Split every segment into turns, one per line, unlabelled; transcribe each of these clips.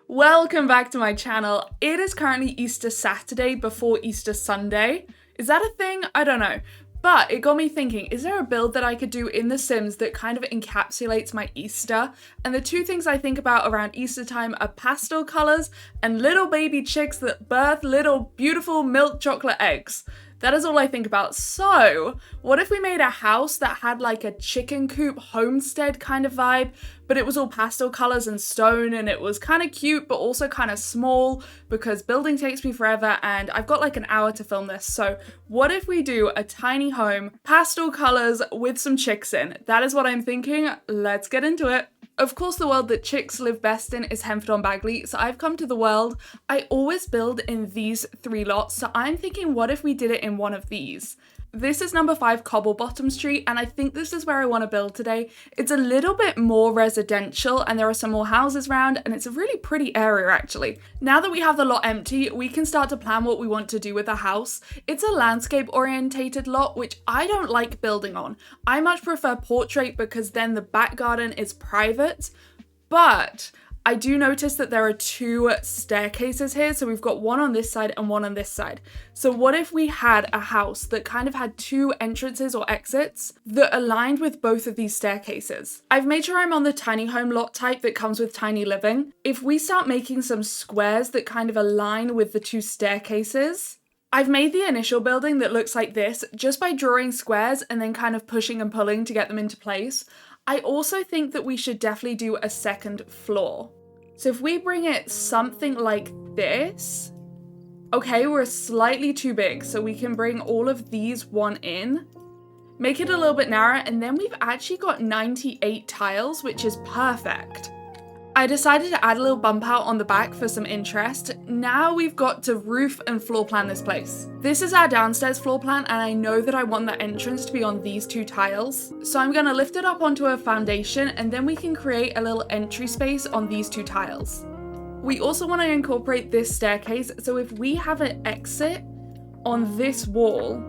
Welcome back to my channel. It is currently Easter Saturday before Easter Sunday. Is that a thing? I don't know. But it got me thinking, is there a build that I could do in The Sims that kind of encapsulates my Easter? And the two things I think about around Easter time are pastel colors and little baby chicks that birth little beautiful milk chocolate eggs. That is all I think about. So, what if we made a house that had like a chicken coop homestead kind of vibe, but it was all pastel colors and stone, and it was kind of cute, but also kind of small because building takes me forever and I've got like an hour to film this. So what if we do a tiny home, pastel colors with some chicks in? That is what I'm thinking. Let's get into it. Of course, the world that chicks live best in is Hempford-on-Bagley, so I've come to the world. I always build in these 3 lots, so I'm thinking, what if we did it in one of these? This is number 5 Cobblebottom Street, and I think this is where I want to build today. It's a little bit more residential, and there are some more houses around, and it's a really pretty area actually. Now that we have the lot empty, we can start to plan what we want to do with the house. It's a landscape orientated lot, which I don't like building on. I much prefer portrait because then the back garden is private, but I do notice that there are 2 staircases here, so we've got one on this side and one on this side. So what if we had a house that kind of had 2 entrances or exits that aligned with both of these staircases? I've made sure I'm on the tiny home lot type that comes with tiny living. If we start making some squares that kind of align with the 2 staircases, I've made the initial building that looks like this just by drawing squares and then kind of pushing and pulling to get them into place. I also think that we should definitely do a second floor. So if we bring it something like this, okay, we're slightly too big, so we can bring all of these one in, make it a little bit narrower, and then we've actually got 98 tiles, which is perfect. I decided to add a little bump out on the back for some interest. Now we've got to roof and floor plan this place. This is our downstairs floor plan, and I know that I want the entrance to be on these 2 tiles. So I'm gonna lift it up onto a foundation, and then we can create a little entry space on these 2 tiles. We also want to incorporate this staircase, so if we have an exit on this wall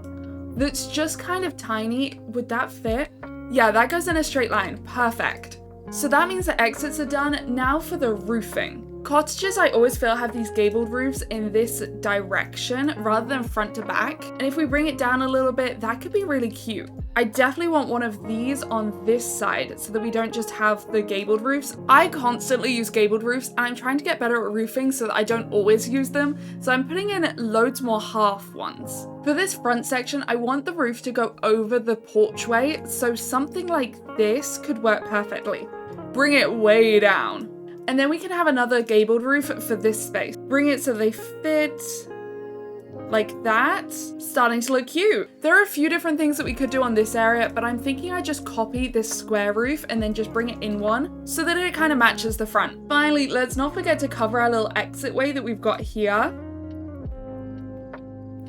that's just kind of tiny, would that fit? Yeah, that goes in a straight line, perfect. So that means the exits are done. Now for the roofing. Cottages, I always feel, have these gabled roofs in this direction rather than front to back. And if we bring it down a little bit, that could be really cute. I definitely want one of these on this side so that we don't just have the gabled roofs. I constantly use gabled roofs and I'm trying to get better at roofing so that I don't always use them. So I'm putting in loads more half ones. For this front section, I want the roof to go over the porchway. So something like this could work perfectly. Bring it way down. And then we can have another gabled roof for this space. Bring it so they fit like that. Starting to look cute. There are a few different things that we could do on this area, but I'm thinking I just copy this square roof and then just bring it in one so that it kind of matches the front. Finally, let's not forget to cover our little exit way that we've got here.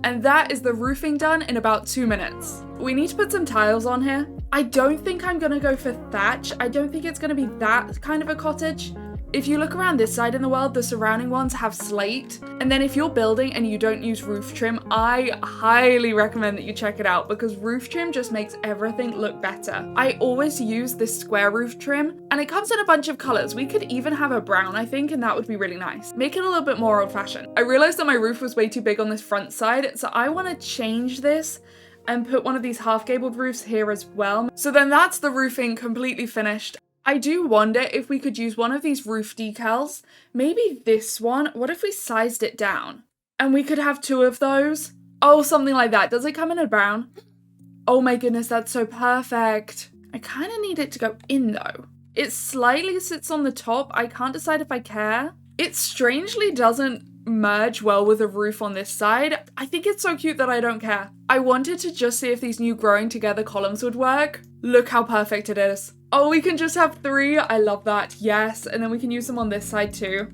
And that is the roofing done in about 2 minutes. We need to put some tiles on here. I don't think I'm gonna go for thatch. I don't think it's gonna be that kind of a cottage. If you look around this side in the world, the surrounding ones have slate. And then if you're building and you don't use roof trim, I highly recommend that you check it out because roof trim just makes everything look better. I always use this square roof trim and it comes in a bunch of colors. We could even have a brown, I think, and that would be really nice. Make it a little bit more old fashioned. I realized that my roof was way too big on this front side, so I want to change this and put one of these half gabled roofs here as well. So then that's the roofing completely finished. I do wonder if we could use one of these roof decals. Maybe this one. What if we sized it down? And we could have 2 of those. Oh, something like that. Does it come in a brown? Oh my goodness, that's so perfect. I kind of need it to go in though. It slightly sits on the top. I can't decide if I care. It strangely doesn't merge well with the roof on this side. I think it's so cute that I don't care. I wanted to just see if these new growing together columns would work. Look how perfect it is. Oh, we can just have 3. I love that. Yes. And then we can use them on this side too.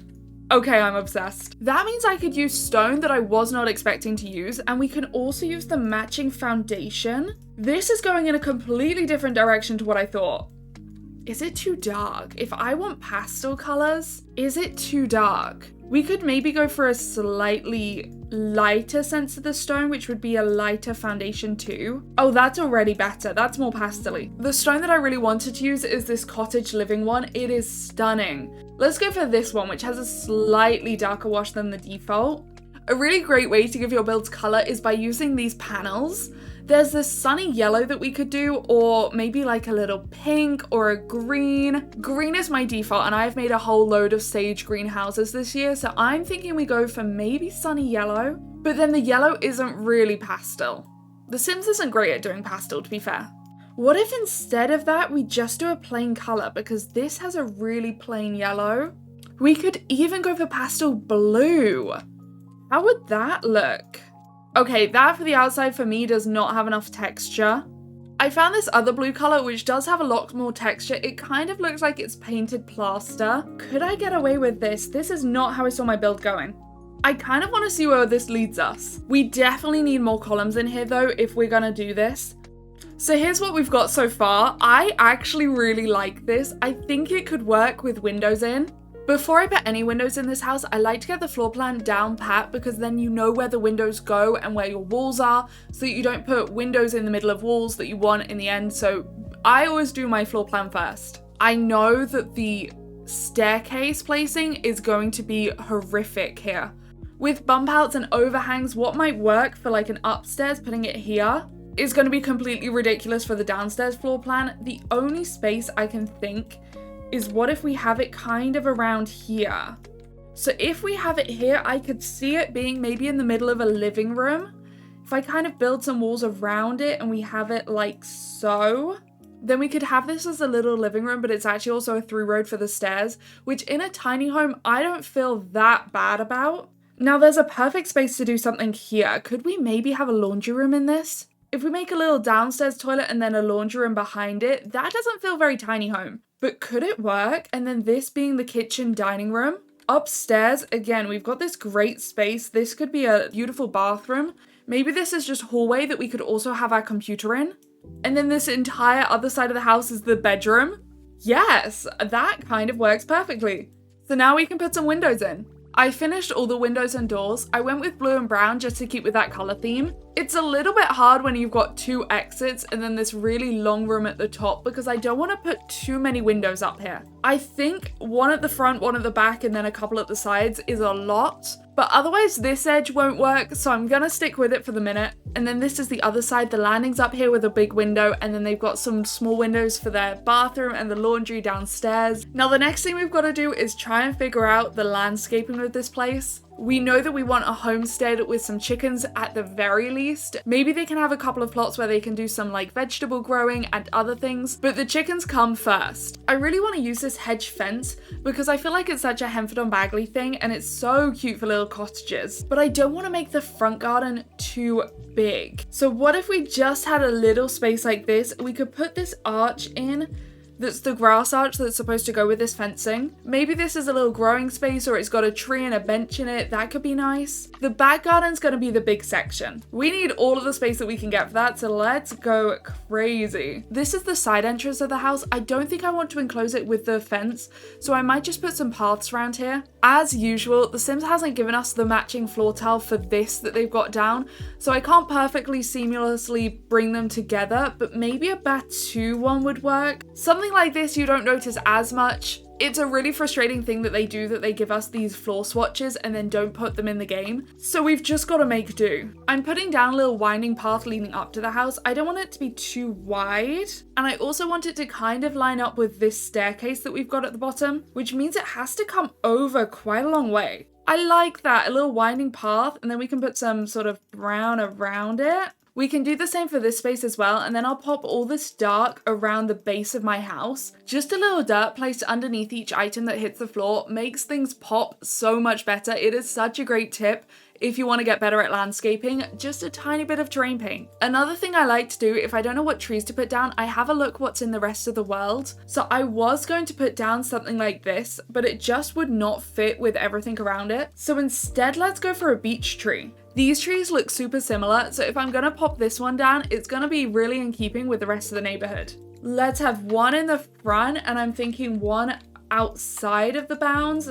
Okay, I'm obsessed. That means I could use stone that I was not expecting to use, and we can also use the matching foundation. This is going in a completely different direction to what I thought. Is it too dark? If I want pastel colors, is it too dark? We could maybe go for a slightly lighter sense of the stone, which would be a lighter foundation too. Oh, that's already better. That's more pastel-y. The stone that I really wanted to use is this Cottage living one. It is stunning. Let's go for this one, which has a slightly darker wash than the default. A really great way to give your builds color is by using these panels. There's this sunny yellow that we could do, or maybe like a little pink or a green. Green is my default, and I've made a whole load of sage green houses this year, so I'm thinking we go for maybe sunny yellow. But then the yellow isn't really pastel. The Sims isn't great at doing pastel, to be fair. What if instead of that, we just do a plain color, because this has a really plain yellow? We could even go for pastel blue. How would that look? Okay, that for the outside for me does not have enough texture. I found this other blue color which does have a lot more texture. It kind of looks like it's painted plaster. Could I get away with this? This is not how I saw my build going. I kind of want to see where this leads us. We definitely need more columns in here though if we're gonna do this. So here's what we've got so far. I actually really like this. I think it could work with windows in. Before I put any windows in this house, I like to get the floor plan down pat because then you know where the windows go and where your walls are, so that you don't put windows in the middle of walls that you want in the end. So I always do my floor plan first. I know that the staircase placing is going to be horrific here. With bump outs and overhangs, what might work for like an upstairs, putting it here, is going to be completely ridiculous for the downstairs floor plan. The only space I can think is what if we have it kind of around here? So if we have it here, I could see it being maybe in the middle of a living room. If I kind of build some walls around it and we have it like so, then we could have this as a little living room, but it's actually also a through road for the stairs, which in a tiny home, I don't feel that bad about. Now there's a perfect space to do something here. Could we maybe have a laundry room in this? If we make a little downstairs toilet and then a laundry room behind it, that doesn't feel very tiny home. But could it work? And then this being the kitchen dining room. Upstairs, again, we've got this great space. This could be a beautiful bathroom. Maybe this is just hallway that we could also have our computer in. And then this entire other side of the house is the bedroom. Yes, that kind of works perfectly. So now we can put some windows in. I finished all the windows and doors. I went with blue and brown just to keep with that color theme. It's a little bit hard when you've got two exits and then this really long room at the top because I don't want to put too many windows up here. I think one at the front, one at the back, and then a couple at the sides is a lot. But otherwise this edge won't work, so I'm gonna stick with it for the minute. And then this is the other side. The landing's up here with a big window, and then they've got some small windows for their bathroom and the laundry downstairs. Now the next thing we've got to do is try and figure out the landscaping of this place. We know that we want a homestead with some chickens at the very least. Maybe they can have a couple of plots where they can do some like vegetable growing and other things, but the chickens come first. I really want to use this hedge fence because I feel like it's such a Henford on Bagley thing and it's so cute for little cottages, but I don't want to make the front garden too big. So what if we just had a little space like this? We could put this arch in. That's the grass arch that's supposed to go with this fencing. Maybe this is a little growing space or it's got a tree and a bench in it. That could be nice. The back garden's gonna be the big section. We need all of the space that we can get for that, so let's go crazy. This is the side entrance of the house. I don't think I want to enclose it with the fence, so I might just put some paths around here. As usual, The Sims hasn't given us the matching floor tile for this that they've got down, so I can't perfectly seamlessly bring them together, but maybe a Batu one would work. Something like this you don't notice as much. It's a really frustrating thing that they do, that they give us these floor swatches and then don't put them in the game. So we've just got to make do. I'm putting down a little winding path leading up to the house. I don't want it to be too wide. And I also want it to kind of line up with this staircase that we've got at the bottom, which means it has to come over quite a long way. I like that, a little winding path, and then we can put some sort of brown around it. We can do the same for this space as well, and then I'll pop all this dark around the base of my house. Just a little dirt placed underneath each item that hits the floor makes things pop so much better. It is such a great tip if you want to get better at landscaping, just a tiny bit of terrain paint. Another thing I like to do, if I don't know what trees to put down, I have a look what's in the rest of the world. So I was going to put down something like this, but it just would not fit with everything around it. So instead, let's go for a beech tree. These trees look super similar, so if I'm gonna pop this one down, it's gonna be really in keeping with the rest of the neighborhood. Let's have one in the front, and I'm thinking one outside of the bounds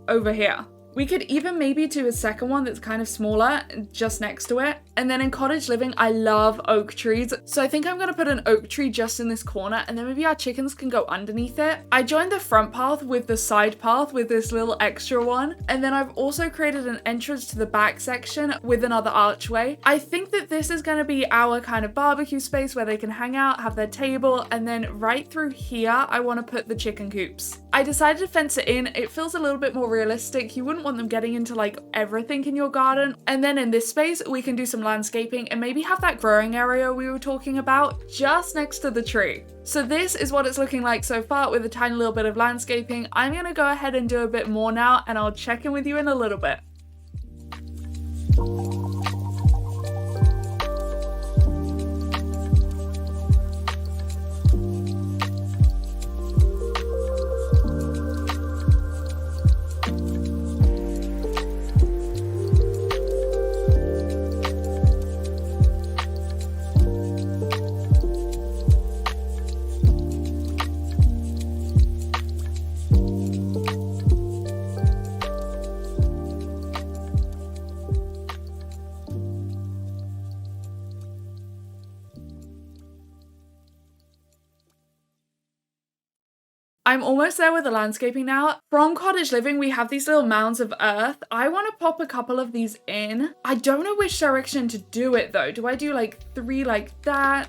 over here. We could even maybe do a second one that's kind of smaller just next to it. And then in cottage living, I love oak trees. So I think I'm gonna put an oak tree just in this corner, and then maybe our chickens can go underneath it. I joined the front path with the side path with this little extra one. And then I've also created an entrance to the back section with another archway. I think that this is gonna be our kind of barbecue space where they can hang out, have their table, and then right through here, I wanna put the chicken coops. I decided to fence it in. It feels a little bit more realistic. You wouldn't want them getting into like everything in your garden. And then in this space, we can do some landscaping and maybe have that growing area we were talking about just next to the tree. So this is what it's looking like so far with a tiny little bit of landscaping. I'm gonna go ahead and do a bit more now, and I'll check in with you in a little bit. I'm almost there with the landscaping now. From cottage living, we have these little mounds of earth. I want to pop a couple of these in. I don't know which direction to do it though. Do I do like 3 like that?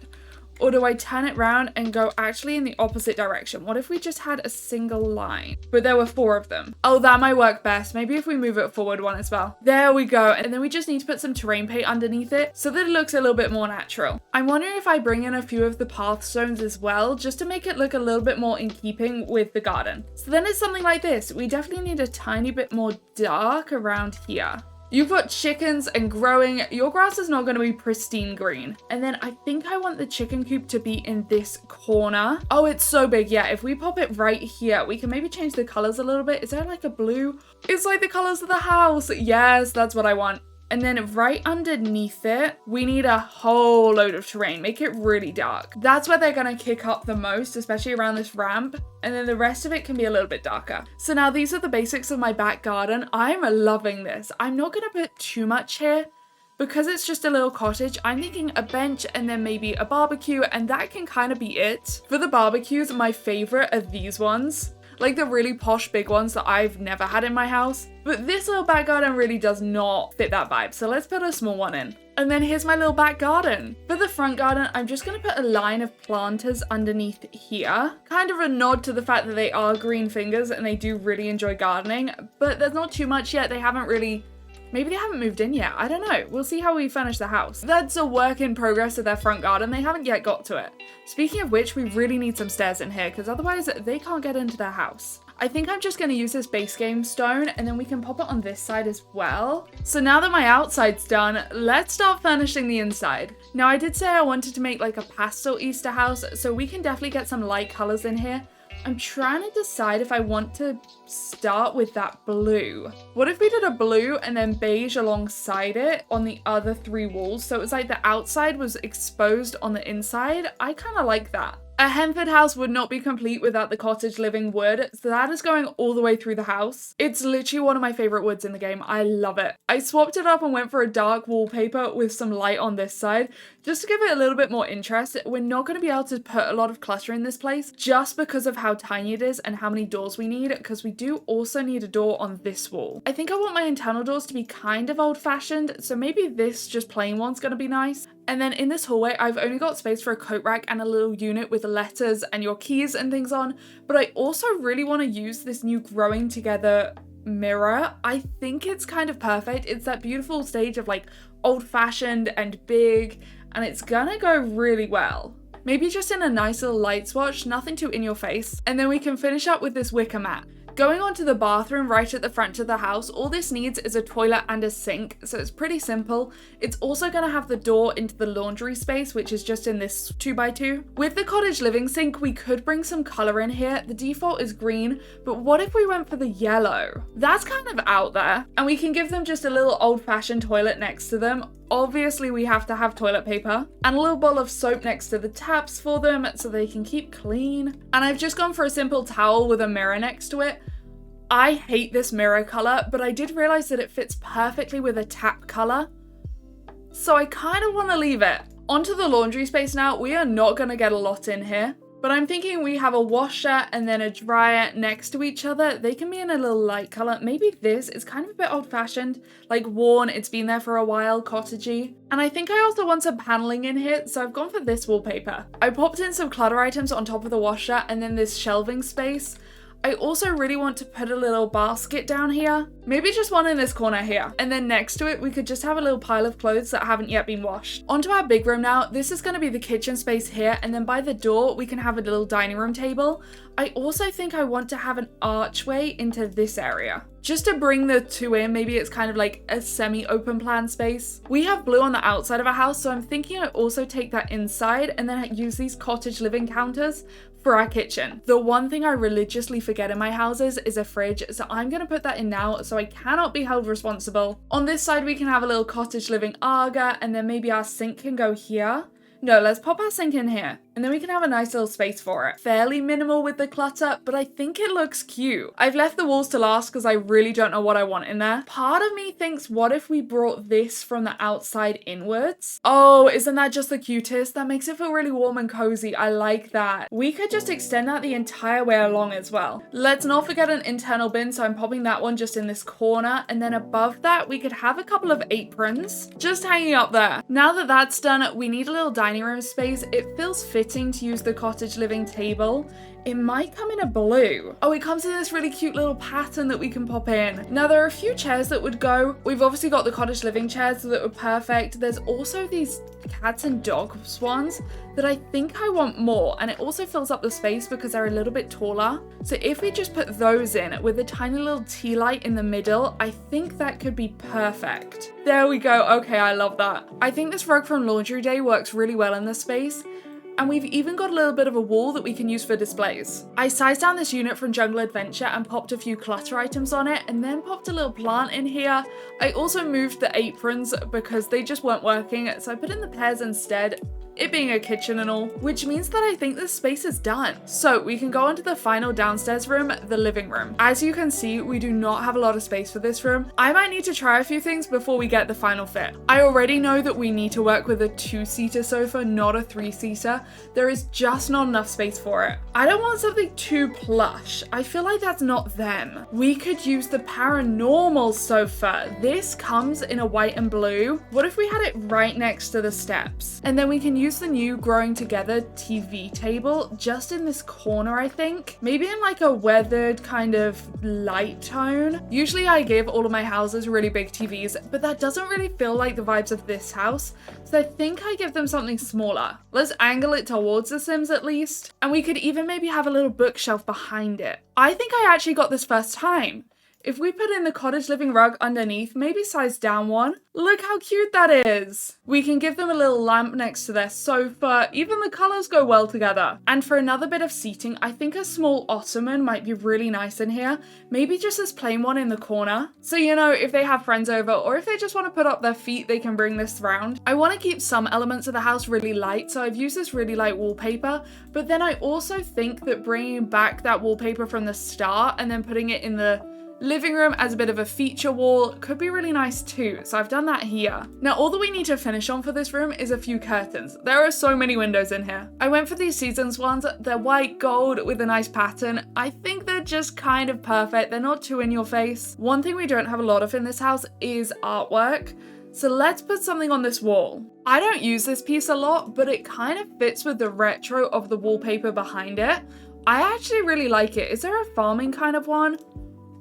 Or do I turn it around and go actually in the opposite direction? What if we just had a single line, but there were 4 of them? Oh, that might work best. Maybe if we move it forward one as well. There we go. And then we just need to put some terrain paint underneath it so that it looks a little bit more natural. I'm wondering if I bring in a few of the path stones as well, just to make it look a little bit more in keeping with the garden. So then it's something like this. We definitely need a tiny bit more dark around here. You've got chickens and growing. Your grass is not going to be pristine green. And then I think I want the chicken coop to be in this corner. Oh, it's so big. Yeah, if we pop it right here, we can maybe change the colors a little bit. Is there like a blue? It's like the colors of the house. Yes, that's what I want. And then right underneath it, we need a whole load of terrain. Make it really dark. That's where they're gonna kick up the most, especially around this ramp. And then the rest of it can be a little bit darker. So now these are the basics of my back garden. I'm loving this. I'm not gonna put too much here because it's just a little cottage. I'm thinking a bench and then maybe a barbecue, and that can kind of be it. For the barbecues, my favorite are these ones. Like the really posh big ones that I've never had in my house. But this little back garden really does not fit that vibe. So let's put a small one in. And then here's my little back garden. For the front garden, I'm just gonna put a line of planters underneath here. Kind of a nod to the fact that they are green fingers and they do really enjoy gardening, but there's not too much yet. They haven't really, maybe they haven't moved in yet. I don't know. We'll see how we finish the house. That's a work in progress of their front garden. They haven't yet got to it. Speaking of which, we really need some stairs in here because otherwise they can't get into their house. I think I'm just going to use this base game stone and then we can pop it on this side as well. So now that my outside's done, let's start furnishing the inside. Now I did say I wanted to make like a pastel Easter house, so we can definitely get some light colors in here. I'm trying to decide if I want to start with that blue. What if we did a blue and then beige alongside it on the other 3 walls? So it was like the outside was exposed on the inside. I kind of like that. A Henford house would not be complete without the cottage living wood, so that is going all the way through the house. It's literally one of my favorite woods in the game. I love it. I swapped it up and went for a dark wallpaper with some light on this side, just to give it a little bit more interest. We're not going to be able to put a lot of clutter in this place just because of how tiny it is and how many doors we need, because we do also need a door on this wall. I think I want my internal doors to be kind of old-fashioned, so maybe this just plain one's going to be nice. And then in this hallway, I've only got space for a coat rack and a little unit with letters and your keys and things on. But I also really want to use this new growing together mirror. I think it's kind of perfect. It's that beautiful stage of like old-fashioned and big, and it's gonna go really well. Maybe just in a nice little light swatch, nothing too in your face. And then we can finish up with this wicker mat. Going on to the bathroom right at the front of the house, all this needs is a toilet and a sink, so it's pretty simple. It's also going to have the door into the laundry space, which is just in this 2x2. With the cottage living sink, we could bring some color in here. The default is green, but what if we went for the yellow? That's kind of out there. And we can give them just a little old-fashioned toilet next to them. Obviously, we have to have toilet paper and a little bowl of soap next to the taps for them so they can keep clean. And I've just gone for a simple towel with a mirror next to it. I hate this mirror color, but I did realize that it fits perfectly with a tap color. So I kind of want to leave it. Onto the laundry space now. We are not going to get a lot in here, but I'm thinking we have a washer and then a dryer next to each other. They can be in a little light color. Maybe this is kind of a bit old-fashioned, like worn. It's been there for a while, cottagey. And I think I also want some paneling in here, so I've gone for this wallpaper. I popped in some clutter items on top of the washer and then this shelving space. I also really want to put a little basket down here. Maybe just one in this corner here. And then next to it, we could just have a little pile of clothes that haven't yet been washed. Onto our big room now. This is going to be the kitchen space here. And then by the door, we can have a little dining room table. I also think I want to have an archway into this area, just to bring the two in. Maybe it's kind of like a semi-open plan space. We have blue on the outside of our house, so I'm thinking I also take that inside and then I use these cottage living counters for our kitchen. The one thing I religiously forget in my houses is a fridge, so I'm gonna put that in now, so I cannot be held responsible. On this side, we can have a little cottage living Aga, and then maybe our sink can go here. No, let's pop our sink in here, and then we can have a nice little space for it. Fairly minimal with the clutter, but I think it looks cute. I've left the walls to last because I really don't know what I want in there. Part of me thinks, what if we brought this from the outside inwards? Oh, isn't that just the cutest? That makes it feel really warm and cozy. I like that. We could just extend that the entire way along as well. Let's not forget an internal bin, so I'm popping that one just in this corner, and then above that, we could have a couple of aprons just hanging up there. Now that that's done, we need a little dining room space. It feels fitting to use the cottage living table. It might come in a blue. Oh, it comes in this really cute little pattern that we can pop in. Now, there are a few chairs that would go. We've obviously got the cottage living chairs that were perfect. There's also these cats and dogs ones that I think I want more, and it also fills up the space because they're a little bit taller. So if we just put those in with a tiny little tea light in the middle, I think that could be perfect. There we go. Okay, I love that. I think this rug from Laundry Day works really well in this space. And we've even got a little bit of a wall that we can use for displays. I sized down this unit from Jungle Adventure and popped a few clutter items on it, and then popped a little plant in here. I also moved the aprons because they just weren't working, so I put in the pears instead, it being a kitchen and all, which means that I think this space is done. So we can go on to the final downstairs room, the living room. As you can see, we do not have a lot of space for this room. I might need to try a few things before we get the final fit. I already know that we need to work with a 2-seater sofa, not a 3-seater. There is just not enough space for it. I don't want something too plush. I feel like that's not them. We could use the paranormal sofa. This comes in a white and blue. What if we had it right next to the steps? And then we can use the new Growing Together TV table just in this corner, I think. Maybe in like a weathered kind of light tone. Usually I give all of my houses really big TVs, but that doesn't really feel like the vibes of this house. So I think I give them something smaller. Let's angle it towards the Sims at least. And we could even maybe have a little bookshelf behind it. I think I actually got this first time. If we put in the cottage living rug underneath, maybe size down one, look how cute that is. We can give them a little lamp next to their sofa. Even the colors go well together. And for another bit of seating, I think a small ottoman might be really nice in here. Maybe just this plain one in the corner. So, you know, if they have friends over or if they just want to put up their feet, they can bring this around. I want to keep some elements of the house really light, so I've used this really light wallpaper. But then I also think that bringing back that wallpaper from the start and then putting it in the living room as a bit of a feature wall could be really nice too, so I've done that here. Now all that we need to finish on for this room is a few curtains. There are so many windows in here. I went for these Seasons ones. They're white gold with a nice pattern. I think they're just kind of perfect. They're not too in your face. One thing we don't have a lot of in this house is artwork. So let's put something on this wall. I don't use this piece a lot, but it kind of fits with the retro of the wallpaper behind it. I actually really like it. Is there a farming kind of one?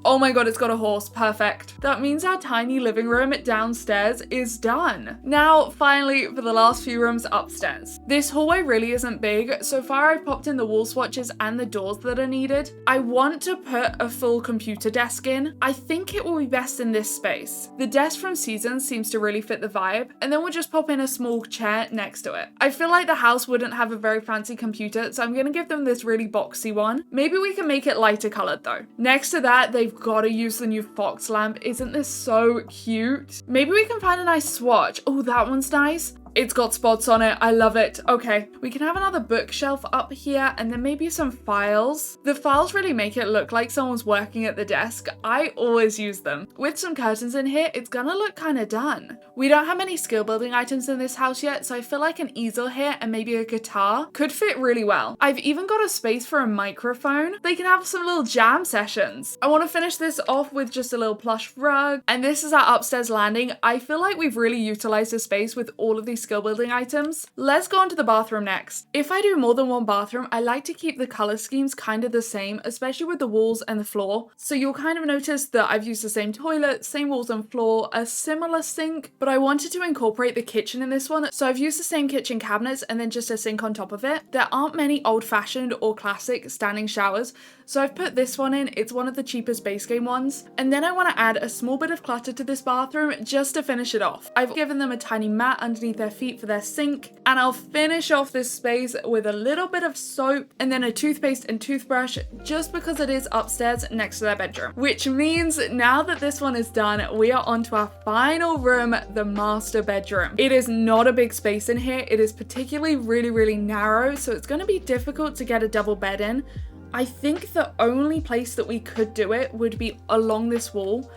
Oh my god, it's got a horse. Perfect. That means our tiny living room downstairs is done. Now, finally, for the last few rooms upstairs. This hallway really isn't big. So far, I've popped in the wall swatches and the doors that are needed. I want to put a full computer desk in. I think it will be best in this space. The desk from Seasons seems to really fit the vibe, and then we'll just pop in a small chair next to it. I feel like the house wouldn't have a very fancy computer, so I'm gonna give them this really boxy one. Maybe we can make it lighter colored though. Next to that, they've gotta use the new fox lamp. Isn't this so cute? Maybe we can find a nice swatch. Oh, that one's nice. It's got spots on it. I love it. Okay, we can have another bookshelf up here and then maybe some files. The files really make it look like someone's working at the desk. I always use them. With some curtains in here, it's gonna look kind of done. We don't have many skill building items in this house yet, so I feel like an easel here and maybe a guitar could fit really well. I've even got a space for a microphone. They can have some little jam sessions. I want to finish this off with just a little plush rug, and this is our upstairs landing. I feel like we've really utilized the space with all of these skill building items. Let's go on to the bathroom next. If I do more than one bathroom, I like to keep the color schemes kind of the same, especially with the walls and the floor. So you'll kind of notice that I've used the same toilet, same walls and floor, a similar sink, but I wanted to incorporate the kitchen in this one. So I've used the same kitchen cabinets and then just a sink on top of it. There aren't many old-fashioned or classic standing showers, so I've put this one in. It's one of the cheapest base game ones. And then I want to add a small bit of clutter to this bathroom just to finish it off. I've given them a tiny mat underneath their feet for their sink, and I'll finish off this space with a little bit of soap and then a toothpaste and toothbrush just because it is upstairs next to their bedroom. Which means now that this one is done, we are on to our final room, the master bedroom. It is not a big space in here. It is particularly really narrow, so it's going to be difficult to get a double bed in. I think the only place that we could do it would be along this wall,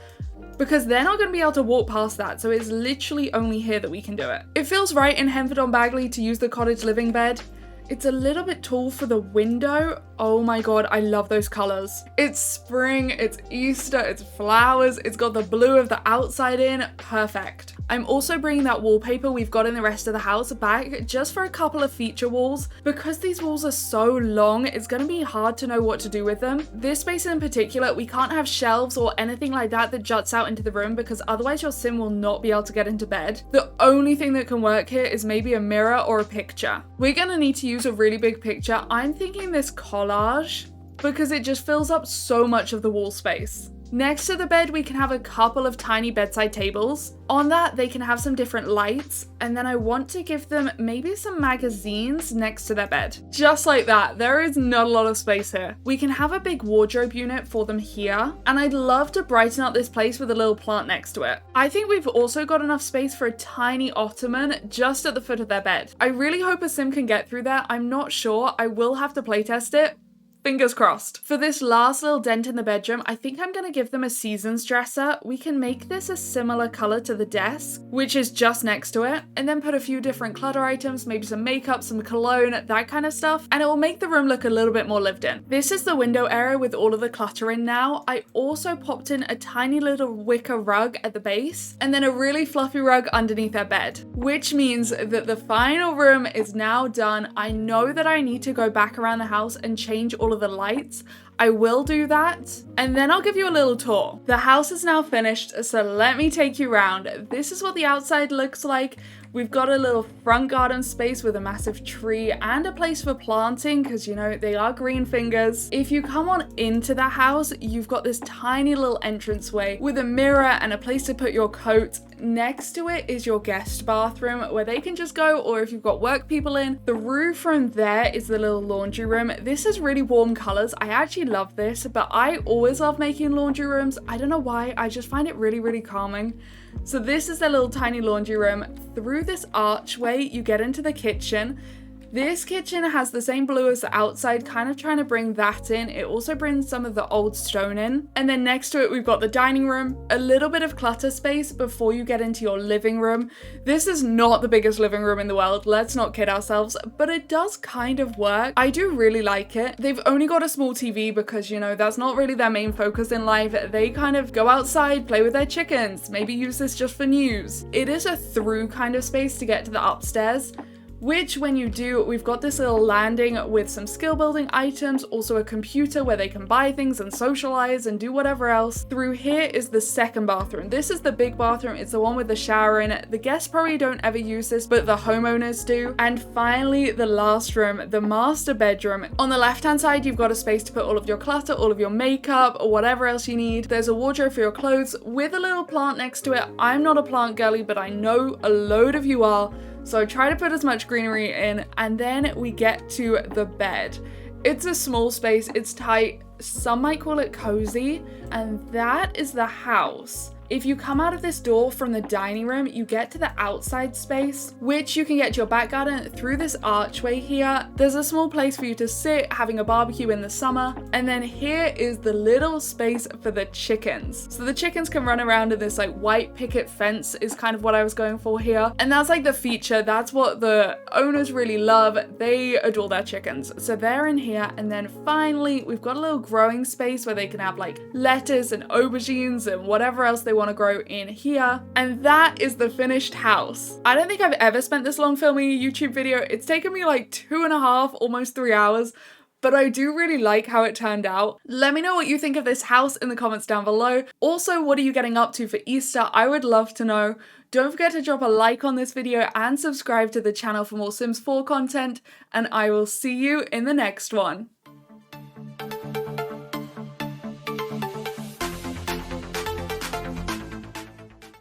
because they're not going to be able to walk past that, so it's literally only here that we can do it. It feels right in Henford-on-Bagley to use the cottage living bed. It's a little bit tall for the window. Oh my god, I love those colors. It's spring, it's Easter, it's flowers, it's got the blue of the outside in. Perfect. I'm also bringing that wallpaper we've got in the rest of the house back just for a couple of feature walls. Because these walls are so long, it's going to be hard to know what to do with them. This space in particular, we can't have shelves or anything like that that juts out into the room, because otherwise your sim will not be able to get into bed. The only thing that can work here is maybe a mirror or a picture. We're going to need to use a really big picture. I'm thinking this collage, because it just fills up so much of the wall space. Next to the bed, we can have a couple of tiny bedside tables. On that, they can have some different lights, and then I want to give them maybe some magazines next to their bed. Just like that. There is not a lot of space here. We can have a big wardrobe unit for them here, and I'd love to brighten up this place with a little plant next to it. I think we've also got enough space for a tiny ottoman just at the foot of their bed. I really hope a sim can get through there. I'm not sure. I will have to playtest it. Fingers crossed. For this last little dent in the bedroom, I think I'm going to give them a seasons dresser. We can make this a similar color to the desk, which is just next to it, and then put a few different clutter items, maybe some makeup, some cologne, that kind of stuff, and it will make the room look a little bit more lived in. This is the window area with all of the clutter in now. I also popped in a tiny little wicker rug at the base, and then a really fluffy rug underneath their bed, which means that the final room is now done. I know that I need to go back around the house and change all of the lights. I will do that, and then I'll give you a little tour. The house is now finished, so let me take you around. This is what the outside looks like. We've got a little front garden space with a massive tree and a place for planting, because you know they are green fingers. If you come on into the house, you've got this tiny little entranceway with a mirror and a place to put your coat. Next to it is your guest bathroom where they can just go, or if you've got work people in. The roof from there is the little laundry room. This is really warm colors. I actually love this, but I always love making laundry rooms. I don't know why, I just find it really calming. So this is their little tiny laundry room. Through this archway, you get into the kitchen. This kitchen has the same blue as the outside, kind of trying to bring that in. It also brings some of the old stone in. And then next to it, we've got the dining room, a little bit of clutter space before you get into your living room. This is not the biggest living room in the world, let's not kid ourselves, but it does kind of work. I do really like it. They've only got a small TV because, you know, that's not really their main focus in life. They kind of go outside, play with their chickens, maybe use this just for news. It is a through kind of space to get to the upstairs, which when you do, we've got this little landing with some skill building items, also a computer where they can buy things and socialize and do whatever else. Through here is the second bathroom. This is the big bathroom. It's the one with the shower in it. The guests probably don't ever use this, but the homeowners do. And finally, the last room, the master bedroom. On the left-hand side, you've got a space to put all of your clutter, all of your makeup, or whatever else you need. There's a wardrobe for your clothes with a little plant next to it. I'm not a plant girly, but I know a load of you are. So try to put as much greenery in, and then we get to the bed. It's a small space, it's tight, some might call it cozy, and that is the house. If you come out of this door from the dining room, you get to the outside space, which you can get to your back garden through this archway here. There's a small place for you to sit, having a barbecue in the summer. And then here is the little space for the chickens. So the chickens can run around in this like white picket fence is kind of what I was going for here. And that's like the feature. That's what the owners really love. They adore their chickens. So they're in here. And then finally, we've got a little growing space where they can have like lettuce and aubergines and whatever else they want to grow in here. And that is the finished house. I don't think I've ever spent this long filming a YouTube video. It's taken me like 2.5, almost 3 hours. But I do really like how it turned out. Let me know what you think of this house in the comments down below. Also, what are you getting up to for Easter? I would love to know. Don't forget to drop a like on this video and subscribe to the channel for more Sims 4 content, and I will see you in the next one.